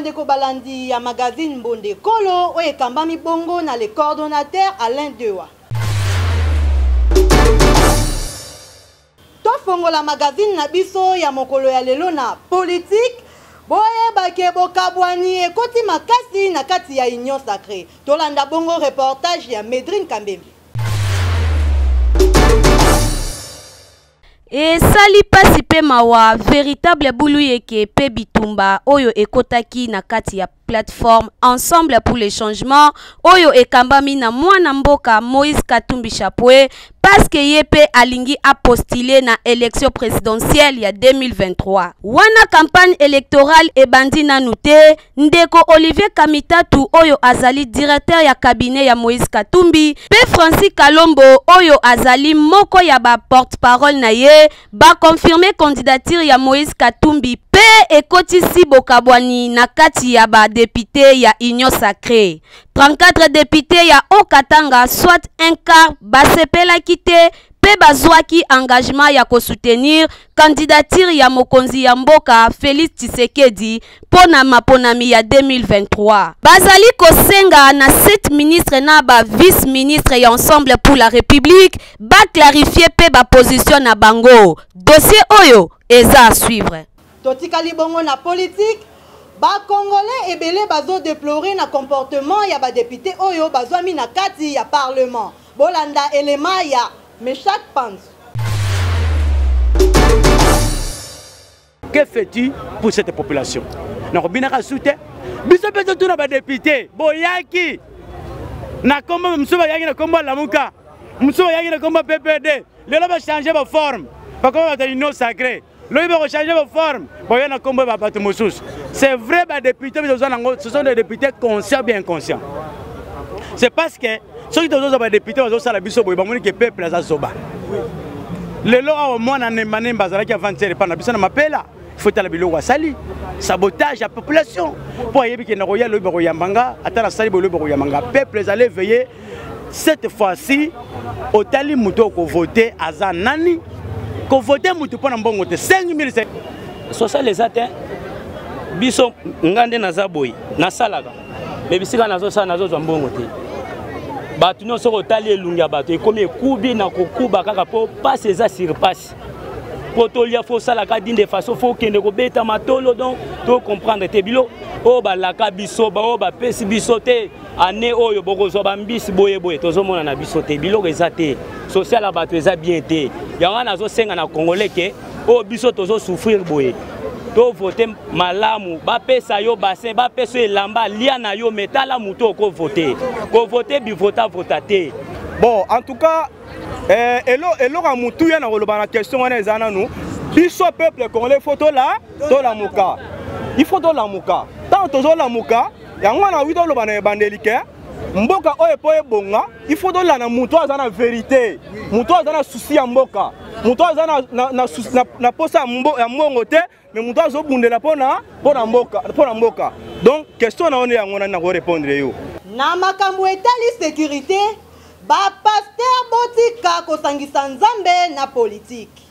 bandeko balandi ya magazine Mbonde Kolo oye kambami bongo na le coordonnateur Alain Dewa. Tofongo la magazine na biso ya mokolo ya lelo na politique. Boye bake bokabwani ekoti makasi na kati ya Union Sacrée. Tolanda bongo reportage ya Medrine Kambembe. Et sali pasi pe mawa véritable bouluyeke pe bitumba oyo ekotaki na kati ya plateforme Ensemble pour les changements oyo ekambami na mwana mboka Moïse Katumbi Chapwe parce que yepe alingi a postulé na élection présidentielle ya 2023. Wana campagne électorale ebandi nanu te, ndeko Olivier Kamitatu oyo azali directeur ya cabinet ya Moïse Katumbi pe Francis Kalombo oyo azali moko ya ba porte-parole na ye ba confirmer candidature ya Moïse Katumbi pe ekotisi bokabwani na kati ya ba député ya Union Sacrée. 34 députés ya Okatanga soit un quart basepela kite pe bazwaki engagement ya ko soutenir candidature ya mokonzi ya mboka Félix Tshisekedi pona maponami ya 2023. Bazali kosenga na 7 ministres na ba vice ministre ya Ensemble pour la République ba clarifier pe ba position na bango. Dossier oyo eza à suivre. Totikali bongo na politique. Ba Congolais ebele bazo déplorer na comportement ya ba député oyo bazwami na kati ya parlement. Bolanda élément ya Meshak Panz. Que fais-tu pour cette population? Na binaka soute. Biso peto tuna ba député boyaki. Na komba msuba yaki na komba lamuka. Msuba yaki na komba PPD. Lelo ba changer ba forme. Ba komba ba Union Sacrée. L'OIB va changer vos formes. C'est vrai, les députés, ce sont des députés conscients, bien conscients. C'est parce que ceux qui sont des députés, ils sont des peuple qui peuple à Zoba. Les lois au moins en émané, qui avancent, il faut que sali sabotage à la population. Pour y avoir un royal, le peuple allait veiller cette fois-ci au tali mouto ko voter à Zanani. Qu'on vote mutu pona mbongo te 5000 sosa les atteint biso ngande na zaboyi na salaka mais bisika nazo sa nazo zwa mbongo te batu no soko tali elunga batu ekomi ekubi na kokuba kaka po passe eza sur passe potolia fo salaka dinde façon fo kende ko beta matolo donc to comprendre te bilo o ba laka biso ba o ba pesi biso te ane oyo boko zo ba mbisi boye boye tozo mona na biso te bilo eza te social la batu eza bien te yanga nazo senga na congolais ke o biso tozo souffrir boye to voter malamu ba pesa yo bassin ba pesa elamba lia na yo metala muto ko voter bi vota te. Bon en tout cas elo ka mutu ya na koloba na question wana ezana nous biso peuple congolais photo là to la muka il faut to la muka tant tozo la muka yango na wido loba na bandelike mboka oyo po ebonga il faut donner na muto azana vérité muto azana souci ya mboka muto azana na posa ya mbongo te mais muto azo bundela pona mboka donc question na one yango na ko répondre yo na makambo etali sécurité ba pasteur botika kosangisa nzambe na politique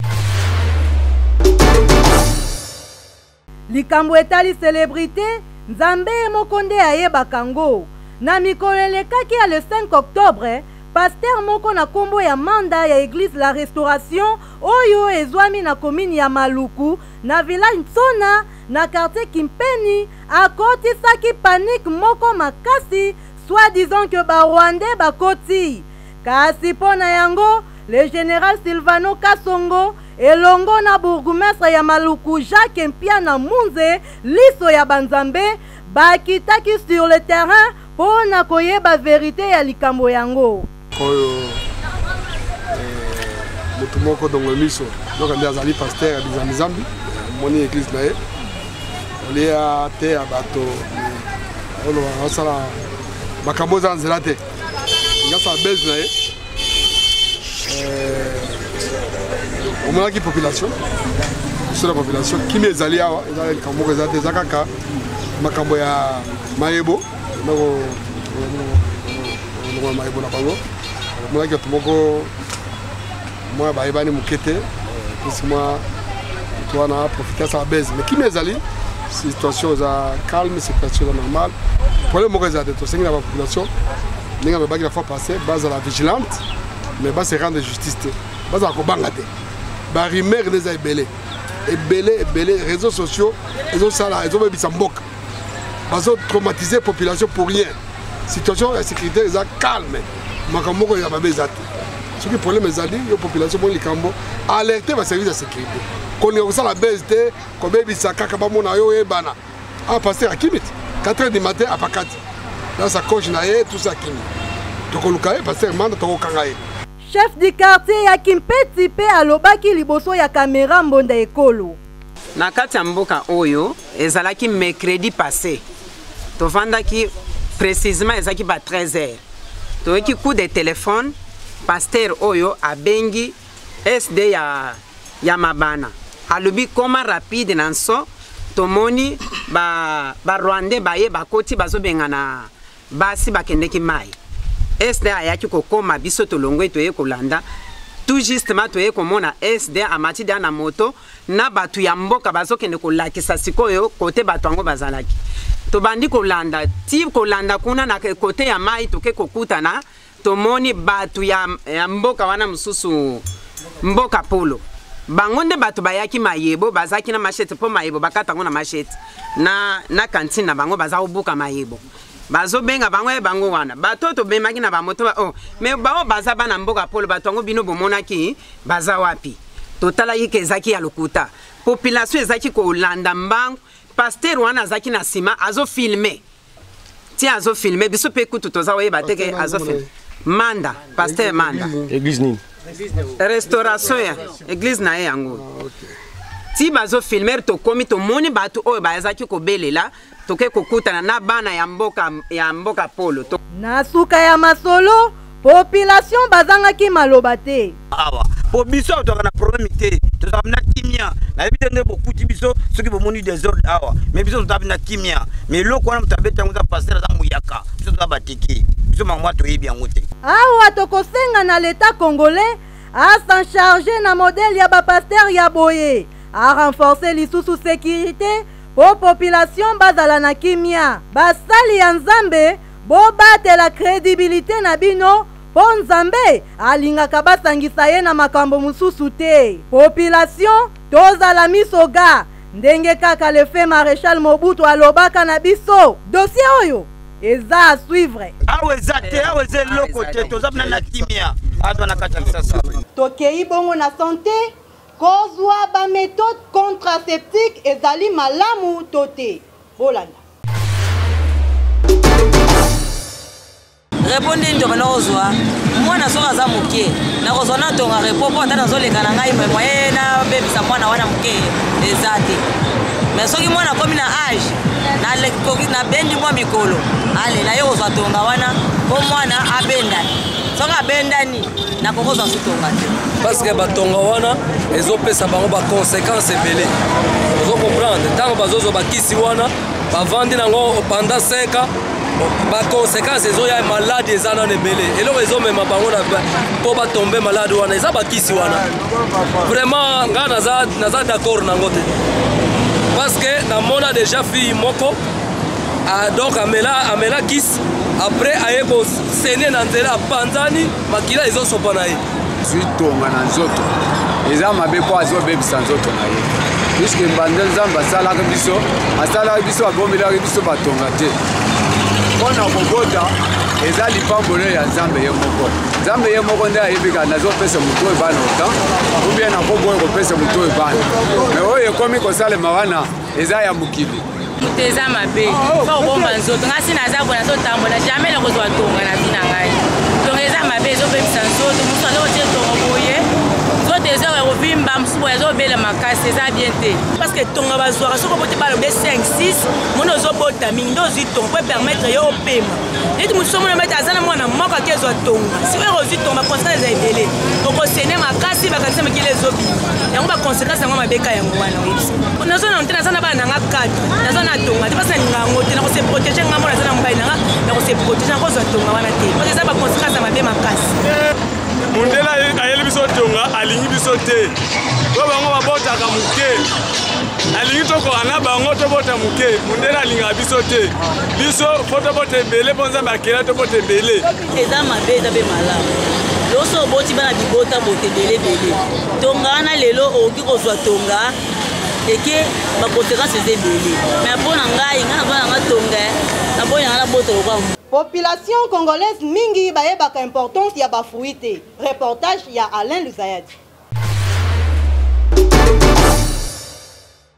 likambo etali célébrité nzambe mokonde ayeba kango na mikolo elekaki ya le 5 octobre pasteur moko na kombo ya manda ya église la restauration oyo ezwami na commune ya Maluku na village Tsona na quartier Kimpeni akotisaki panique moko makasi soi-disant que ba Rwandais bakoti kasi pona yango le général Silvano Kasongo elongo na bourgmestre ya Maluku Jacques Mpiana Munze liso ya banzambe bakitaki sur le terrain pour na koyeba vérité ya likambo yango oyo mutu moko dongo miso donc andi azali pasteur ya bizambi moni église na ye olia te ya bato olo asala makambo za nzela te ngasa base na ye omonaki population sur la population kimi ezali awa ezali likambo ezali te kaka makambo ya mayebo nako mayebo na bango omonaki bato moko mwa bayebani moke te puisque moi toi na profiter sa base mais kimi ezali situation est calme, situation est normale. Pour le moment, il y a des gens dans la population. Il y a des gens qui fois passé, base à la vigilante, mais base à rendre justice. Base à Kobangate. Barimer les a belé. Et belé, réseaux sociaux, ils ont ça là, ils ont même Bisambok. Ils ont traumatisé la population pour rien. La situation de sécurité est calme. Makamoko ya babezate. Ce qui est le problème est que la population de Likambo alerté le service de sécurité. Quand on a la baisse, quand on a dit que on a eu bana. Ah, pasteur à Kimit, 4h du matin à Pakati. Dans sa coche, tout ça Kimit. Donc on a eu pasteur Manda Tokokangaye. Chef du quartier ya Kimpeti pe alobaki liboso ya caméra mbonda ekolo. Na kati ya mboka oyo ezalaki mercredi passé. Tovandaki précisément ezaki ba 13h. Toyeki coup de téléphone pasteur oyo abengi SD ya mabana. Alobi koma rapide nanso tomoni ba Rwandais baye bakoti bazobengana basi bakendeki mai. SD ayaki kokoma biso tolongwe toye kolanda tout justement toye komona SD amati na moto na batu ya mboka bazokende kolakisa sikoyo kote batu yango bazalaki tobandi kolanda ti kolanda kuna na kote ya mai toke kokutana tomoni batu ya mboka wana mususu mboka polo bangonde batu bayaki mayebo bazaki na machete po mayebo bakata ngona machete na kantine na bango bazabuka mayebo bazo benga bango wana batoto bemaki na bamoto oh mais bao baza bana mboka polo batongo bino bomonaki baza wapi totala yike ezaki ya lokuta population ezaki ko landa mbangu pasteur wana zaki na sima azo filmer biso pe kutu toza waye bateke azo filmer manda pasteur manda église nini restauration ya église na yango ti bazo filmer to komi to moni batu oyo bazaki ko belela toke kokutana na bana ya mboka polo na suka ya masolo population bazangaki maloba te awa po biso to na problème te to na kimia na bitende beaucoup ti biso soki bomoni des ordres awa mais biso to na kimia mais loko wana mutabeta ngo za passer za muyaka biso to batiki biso mangwa to yebi yango te awa tokosenga na l'état congolais a s'en charger na modèle ya ba pasteur ya boye a renforcer lisusu sécurité po population bazala na kimia basali ya nzambe bobate la crédibilité na bino po nzambe alingaka basangisa ye na makambo mususu te population tozala misoga ndenge kaka le fait maréchal Mobutu alobaka na biso dossier oyo eza à suivre awe zate awe ze loko te tozabna na kimia adwa na kati sasa tokei bongo na santé kozwa ba méthode contraceptique ezali malamu tote bolanda répondre ndo na ozwa mwana soka za muke na kozona tonga repopo ata nazoleka na ngai moye na bebisa mwana wana muke ezate mais soki mwana komi na âge na bendi mwa mikolo ale na yo ozwa tonga wana po mwana abenda soka abendani na kokozwa sutonga te parce que batonga wana ezopesa bango ba conséquences ebele ozo comprendre tango bazozo bakisi wana bavandi nango pendant 5 ans ba conséquences ezoya malade ezana nebele eloko ezomema bango na po batombe malade wana eza bakisi wana vraiment nga naza d'accord nango te parce que namona déjà fille moko donc amela kisi après ayeko sene na nzela panzani makila ezosopa na ye zitonga na nzoto eza mabe po azobebisa nzoto na ye puisque mbanda nzambe asalaka biso abombelaka biso batonga te mpona kobota eza lipambolo ya nzambe ye moko nde ayebika nazopesa moto oyo bana otan ubie nakoboye kopesa moto oyo bana me oyo ekomi kosalema wana eza ya mokili eza mabe fo obomba nzoto ngasi naza bona nazotambola jamais nakozwa tonga na vi na ngai tonga eza mabe ezobebisa nzoto mosu azokotie tonga boye nzoto eza ekovimba mosu boye ezobela makasi eza bien te parce que tonga bazwaka soki oboti balobe 5-6 moni ozobota mingi nde ozwi tonga po epermettre yo opema neti mosu somona mete aza na mwana moko ake ezwa tonga sikoyo ozwi tonga baconséquence eza ebele okosene makasi bakanisa mokili ezobima yango baconséquence yango mabeka yango wana oyebisa nazona te naza na bana nanga 4 naza na tonga te pasi nalinga yango te nakose protege nga mona naza na mobali nanga nakose protege nakozwa tonga wana te parce eza baconséquence ya mabe makasi mundela ayeli biso tonga alingi biso te po bango babotaka moke alingi tokokana bango tobota moke mondele alinga biso te biso fo tobota ebele mpo nzambe akela tobota ebele eza mabe eza mpe malamu loso oboti bana bibota bote ebele tonga wana lelo okoki kozwa tonga eke baconséquence eza ebele mais mpo na ngai nazwa nanga tonga naboyi nanga nabota lokwa population congolaise mingi bayebaka importance ya bafruit te. Reportage ya Alain Luzayadi.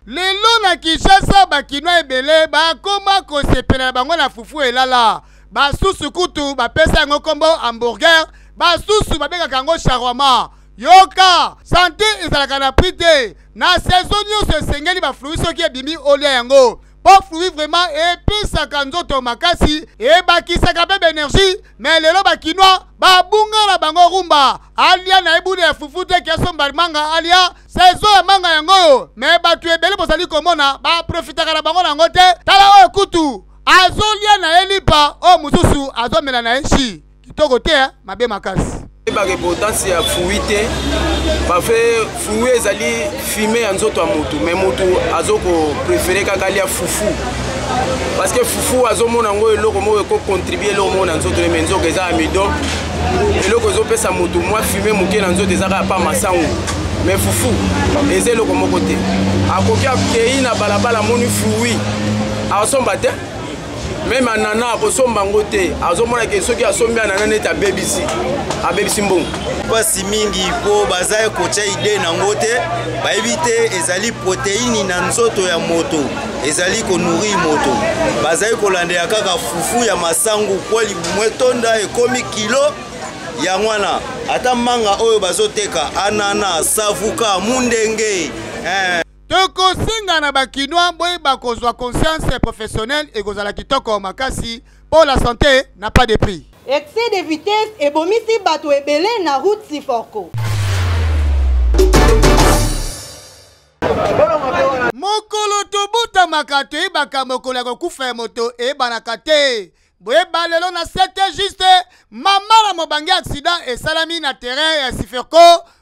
Lelo na Kinshasa bakinoa ebele bakoma kosepela bango na fufu elala basusu kutu bapesa yango kombo hamburger basusu babengaka yango shawarma yoka santé ezalaka na prix te na saison nyonso esengeli bafruit soki ebimi olia yango po fruit vraiment epesaka nzoto makasi ebakisaka mpe baénergie mais lelo bakinoa babungala bango rumba alia na ebule ya fufu te kesomba manga alia saison ya manga yango mais bato ebele bozali komona baprofitaka na bango nango te tala oyo kutu azolia na elipa oyo mosusu azomela na eshi kitoko te mabe makasi ebaka potence ya fruit te bafe fruit ezali fume ya nzoto ya motu mais motu azokoprefere kaka alia fufu parce que fufu azomona yango eloko moko ekocontribue eloko moko na nzoto me nzoto eza amidon eloko ezopesa motu mwa fume moke na nzoto eza kaka pa masango mais fufu eza eloko moko te akoki akei na balabala moni fruit asomba te même anana akosomba ngo te azomona ke soki asombi anana neti abebisi mbongo pasi mingi po baza kotia ide nango te bayebi te ezali protéine na nzoto ya moto ezali konuri moto bazali kolandela kaka fufu ya masangu po libumwe tonda ekomi kilo ya mwana ata manga oyo bazoteka anana savuka mundenge Toko singa na bakinoa boy bakozwa conscience professionnelle et kozala kitoko makasi pour la santé n'a pas de prix. Excès de vitesse et bomisi bato ebele na route Siforko. Mokolo tobuta makate bakamokolo kokufa moto e banakate. Boye balelo na 7 juste mama la mobangi accident et salami na terrain ya Siforko.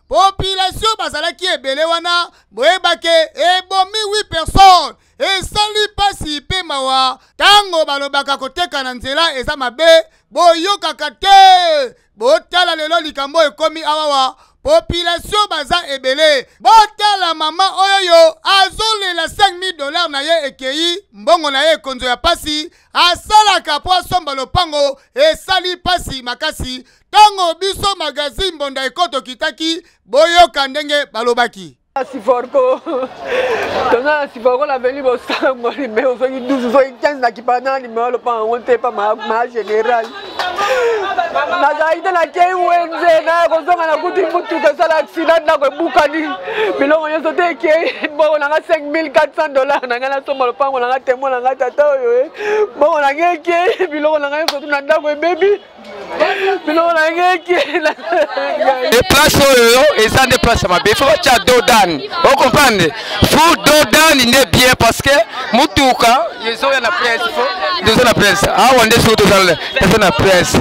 Population bazalaki ebele wana boyebake ebomi 8 personnes esali pasi pe mawa tango balobaka koteka na nzela eza mabe boyokaka te botala lelo likambo ekomi awawa population baza ebele botala mama oyo azolela $5,000 na ye ekei mbongo na ye ekonzo ya pasi asalaka po asomba lopango esali pasi makasi tango biso magazine mbonda ekoto kitaki boyoka ndenge balobaki Siforko tona Siforko la veni bosango numéro 12 na kipana numéro le pan on te pas ma général na zaida na kei wenze na kozonga na kuti mutu ka sala accident na ko bukani bilongo nyoso te kei bo na $5,400 na ngala somba le pango na temo na tata oyo bo na ngeke bilongo na nyoso tu na ndako baby bilongo na ngeke les places et ça des places ma befo cha dodan on comprend faut dodan n'est bien parce que mutuka yeso ya na presse faut na presse ah on est sur dodan na presse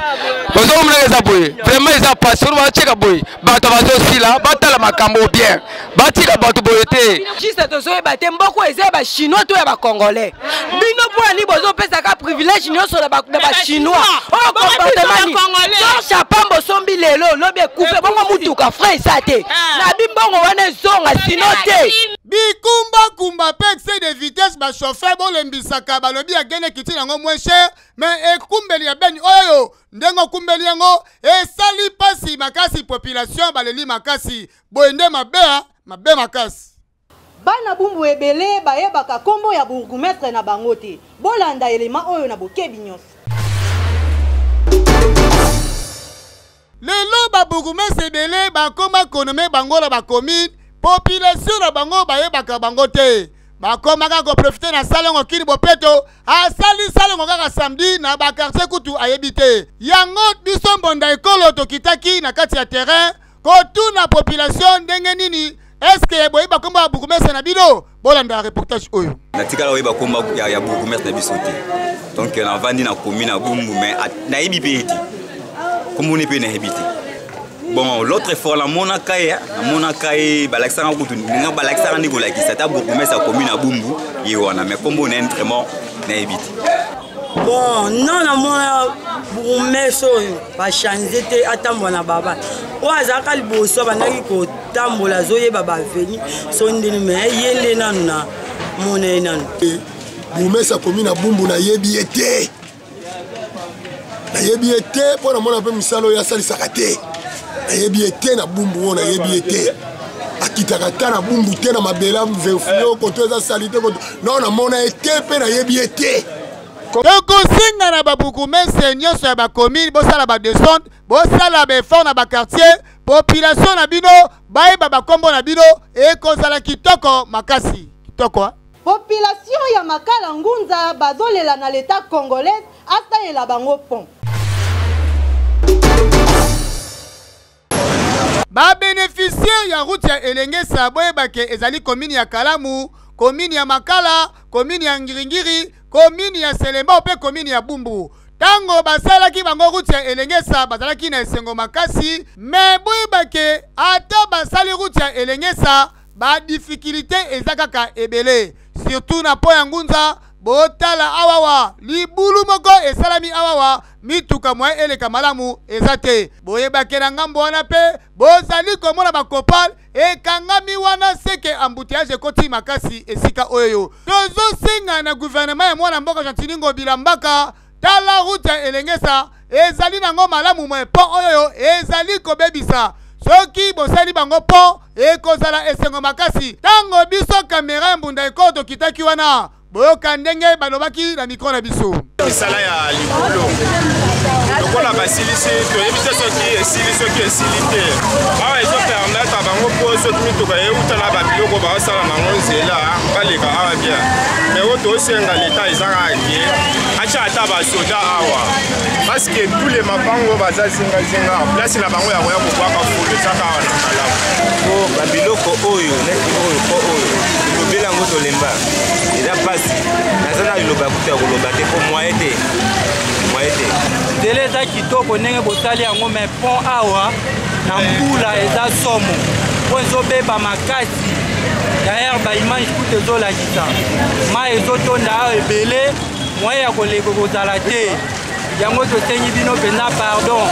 bozo mleza boy vraiment ils a passé on va checker boy bato bazo sila batala makambo bien batika bato boyete juste tozo ebate mboko eza ba chinois to ya ba congolais bino po ani bozo pesa ka privilège nyonso na ba chinois o comportement chapambo sombi lelo lobi ekufe bongo mutuka frère sate na bimbongo wana zonga sinote bikumba kumba pe excès de vitesse ba chauffeur bo lembisaka balobi agene kiti nango moins cher mais ekumbeli ya beni oyo ndengo kumbeli yango esali pasi makasi population baleli makasi boende mabe makasi bana bumbu ebele bayebaka kombo ya bourgmestre na bango te bolanda elema oyo na bokebi nyonso lelo babourgmestre ebele bakoma konome bango na bacommune population na bango bayebaka bango te bakomaka koprofite na salongo kini bopeto asali salongo kaka samedi na bakartier kutu ayebi te yango biso mbonda ekolo tokitaki na kati ya terrain kotuna population ndenge nini eske boyeba kombo ya bourgmestre na bino bolanda reportage oyo natikala oyeba kombo ya bourgmestre na biso te donc navandi na commune na bumbu mais nayebi pe ete kombo ne pe nayebi te Bon, l'autre effort, la Monakaï, Balaxana, Balaxana, Nicolas, qui s'est beaucoup mis sa commune à Bumbu, et on a mais comme on est vraiment, n'évite. Bon, non, on met ça, pas changer, attends, on a baba. On a zakal bosso, on a dit que tambo la zoé baba veni, son dénumé, yéné nana, mon énan. Vous mettez sa commune à Bumbu, na yebi été. Na yebi été, pour la mon appel misalo, ya sali sakate. Na yebi été, na Bumbu, na yebi été. Akitakata na Bumbu, te na mabela, mvefio, koto za salite, non, na mon été, pe na yebi été. tokosinga na babukumese nyonso ya bakomine bosala badescente bosala baeffort na bakartier population na bino bayeba bakombo na bino ekozala kitoko makasi kitoko population ya makala ngunza bazolela na l'état congolais asalela bango pont babénéficiaire ya route ya elengesa boyebake ezali komini ya kalamu komini ya makala komini ya ngiringiri komini ya Selemba pe komini ya Bumbu tango basalaki bango route ya elengesa bazalaki na esengo makasi me boyebake ata basali route ya elengesa ba difficulté ezakaka ebele surtout na po ya ngunza botala awawa libulu moko esalami awawa mituka mwa eleka malamu ezate boyebake na ngambo wana pe bozali komona bakopal ekangami wana seke embouteillage ekoti makasi esika oyo tozosenga na gouvernement ya mwana mboka Chantiningo Bilambaka tala route ya elengesa ezali nango malamu mwe po oyo ezali kobebisa soki bosali bango po ekozala esengo makasi tango biso kamera mbunda ekoto kitaki wana boyoka ndenge balobaki na mikro na biso misala ya likolo lokola basilisi toyebisa soki esili soki esili te awa ezopermettre bango mpo soki mituka eutala babiloko baosala bango nzela baleka awa bien me oyo tosenga leta ezaka bien atya ata basoda awa parce que tous les mapango baza zingazinga place na bango yango ya kobwaka fulu ezaka awa na malamu po babiloko oyo neti oyo po oyo lobela yango tolemba eza pasi naza na liloba kuta ya koloba te po mwaye te nzela eza kitoko ndenge bosali yango me pont awa na mbula eza somo po ezobeba makasi dayer baimage kuta ezolakisa mai ezotonda awa ebele moye ya koleka kozala te yango tosengi bino mpenza pardon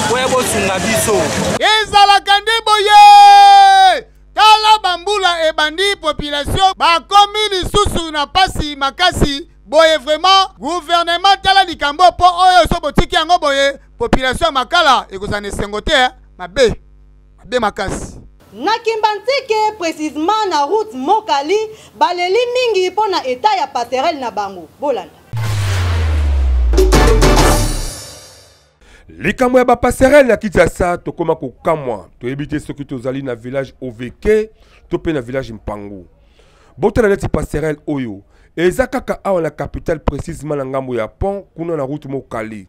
po bosunga biso ezalaka nde boye tala bambula ebandi population bakomi lisusu na pasi makasi boye vraiment gouvernement tala likambo po oyo so botiki yango boye population makala ekozana esengo te mabe makasi na Kimbantike précisément na route Mokali baleli mingi po na état ya passerelle na bango bolanda likambo ya bapasserelle na Kinshasa tokoma kokamwa toyebi soki tozali na village Oveke to pe na village Mpangu botala neti passerelle oyo eza kaka awa na capitale précisément na ngambo ya pont kuna na route Mokali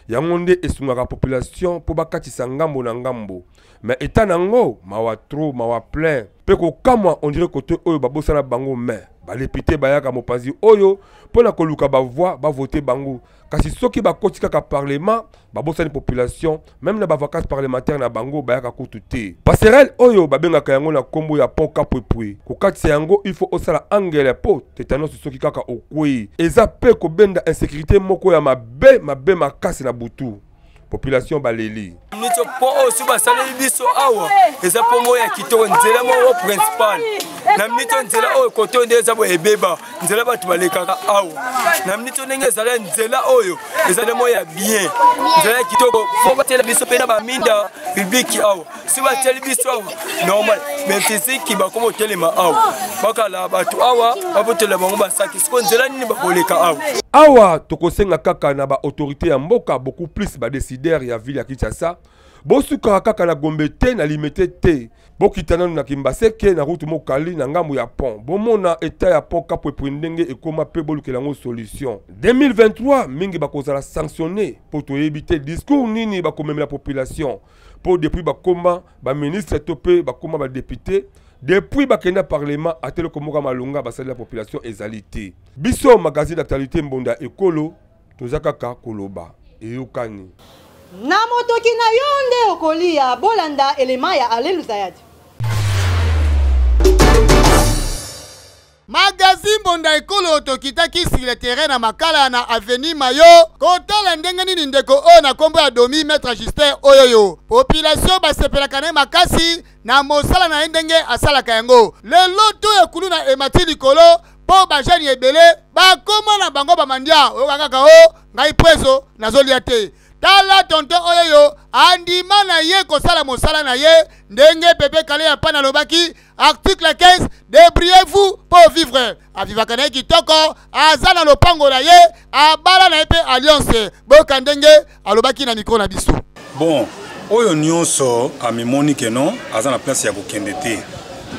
yango nde esungaka population po bakatisa ngambo na ngambo mais eta nango mawa trop mawa plein pe kokamwa on dirait côté oyo babosana bango mais balepite bayaka mopanzi oyo pona koluka bavoi bavote bango kasi soki bakoti kaka parlement babosani population même na bavacances parlementaires na bango bayaka kutu te passerelle oyo babengaka yango na kombo ya pont kapwepwe kokatisa yango il faut osala angele po tétanos soki kaka okwei eza pe kobenda insécurité moko ya mabe makasi na butu population baleli mito po osu basaleli biso awa eza pongo ya kitoko nzela mo principal na mito nzela oyo koto nde eza bo ebeba nzela batu balekaka awa na mito ndenge ezala nzela oyo ezala mo ya bien nzela ya kitoko fo batela biso pena ba minda public awa si batela biso awa normal mais physique bakomo telema awa bakala batu awa babotela bango basaki siko nzela nini bakoleka awa tokosenga kaka na ba autorité ya mboka beaucoup plus ba décideur ya ville ya Kinshasa bosuka kaka na Gombe te na limité te bokitana na Kimbaseke na route Mokali na ngambo ya pont bomona état ya pont kapwepwe ndenge ekoma pe bolukela ngo solution 2023 mingi bakozala sanctionné pour toyebite discours nini bakomemela population pour depuis bakoma ba ministre topé bakoma ba député depuis bakenda parlement atelo komoka malunga basali la population ezalité biso magazine d'actualité mbonda ekolo tozakaka koloba eyokani na motoki na yonde okolia bolanda elema ya Alelu Zayadi. Magazine Bonda Ekolo tokitaki sur le terrain na makala na avenue Mayo kotala ndenge nini ndeko o na kombo ya Domi Maître Justin oyoyo population basepelaka na makasi na mosala na ndenge asalaka yango lelo to ekulu na emati likolo po bajani ebele bakoma na bango bamandia oyo kaka o ngai preso nazolia te tala tonto oyoyo andima na ye kosala mosala na ye ndenge pepe kale ya pana lobaki article 15 débrouillez-vous pour vivre avivaka na ye kitoko aza na lopango na ye abala na ye mpe alliance boyoka ndenge alobaki na mikro na biso. Bon oyo nyonso amimoni keno aza na place ya kokende te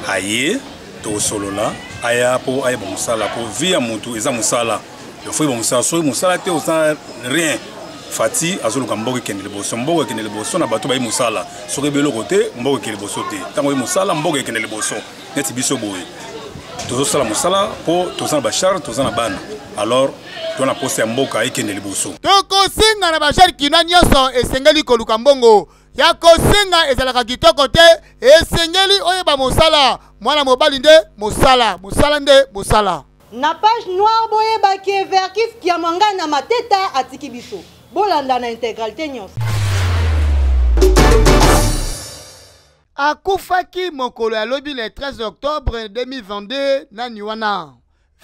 aye tosolola aya po ayeba mosala po via mutu eza mosala yofo yeba mosala soki mosala te oza rien fati azoluka mboka ekende liboso mboka ekende liboso na bato bayi mosala soki beloko te mboka ekende liboso te ntango oyi mosala mboka ekende liboso neti biso boye tozosala mosala po toza na bachar toza na bana alors tona posa ya mboka ekende liboso tokosenga na bachar kina nyonso esengeli koluka mbongo ya kosenga ezalaka kitoko te esengeli oyeba mosala mwana mobali nde mosala mosala nde mosala na page noire boyebaki Verkis Kiamwanga na mateta atiki biso bolanda na intégralité nyonso. Akufaki mokolo ya lobi le 13 octobre 2022 na Niwana.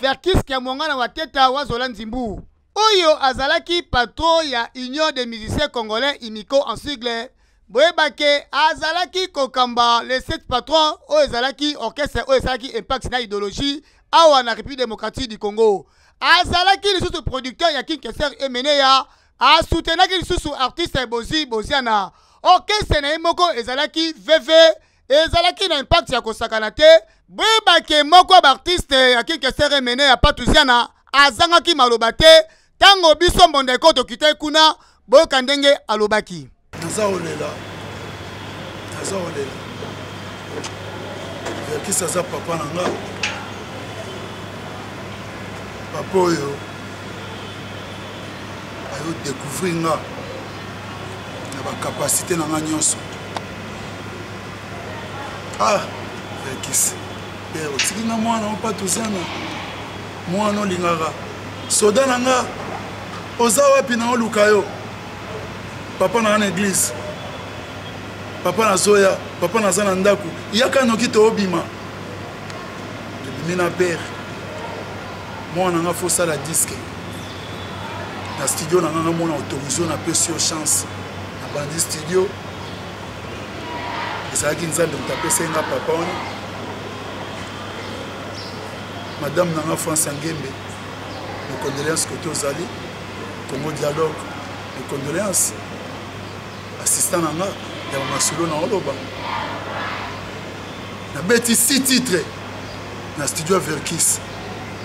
Verkis Kiamwanga na wateta wazola nzimbu. Oyo azalaki patron ya Union des musiciens congolais IMICO en sigle. Boyebake azalaki kokamba les 7 patrons oyo ezalaki orchestre oyo ezalaki impact na idéologie awa na République démocratique du Congo. Azalaki lisusu producteur ya Kinkeser Emeneya asoutenaki lisusu artiste Boziana. Orchestre na moko ezalaki VV ezalaki na impact ya kosakana te. Boyebake moko ba artiste ya Kinkeser Emeneya Patuziana azangaki maloba te tango biso mbondeko tokite kuna boyoka ndenge alobaki. Naza olela Verkis aza papa na nga papa oyo ayo découvrir nga na bakapasité na nga nyonso Verkis otiki nga mwana opa tozana mwana olingaka soda na nga oza wapi na oluka yo papa na église papa na zoya papa na zana ndaku yaka noki to obima mina père moi na nga faut la disque na studio na nga mona autorisé na pesio chance na bandi studio ezalaki nzambe mutapesa nga papa wana madame na nga France Ngembe mes condoléances côté ozali Congo dialogue mes condoléances assistant na nga ya masolo na oloba na beti 6 titres na studio Verkis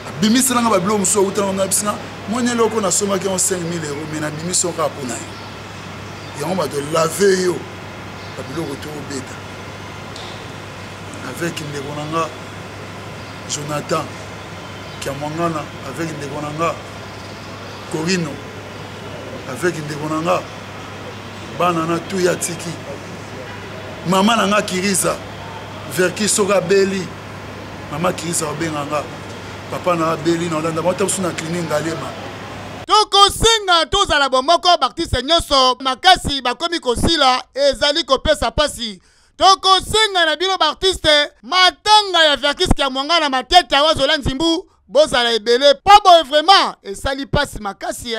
abimisa nga babilo muso utana na bisina mwenye loko na soma ki 5000 € mais na bimiso ka pona yo yango ba de laver yo babilo ko to beta avec ndeko na nga Jonathan Kiamwanga avec ndeko na nga Corino avec ndeko na nga bana na tu ya tiki mama na nga Kirisa Verkis soka beli mama Kirisa obenga nga papa na beli na olanda mota usuna clinique ngalema tokosenga tozala bomoko baartiste nyonso makasi bakomi kosila ezali kopesa pasi tokosenga na bino baartiste matanga ya Verkis Kiamwanga na mateta wazola nzimbu bozala ebele pa boye vraiment esali pasi makasi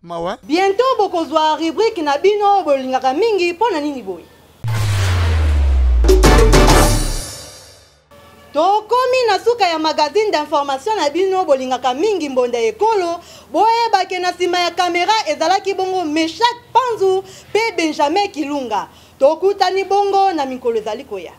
mawa bientôt bokozwa rubrique na bino bolingaka mingi pona nini boy tokomi na suka ya magazine d'information na bino bolingaka mingi mbonda ekolo boyebake na nsima ya kamera ezalaki bongo Meshak Panzu pe Benjamin Kilunga tokutani bongo na mikolo ezali koya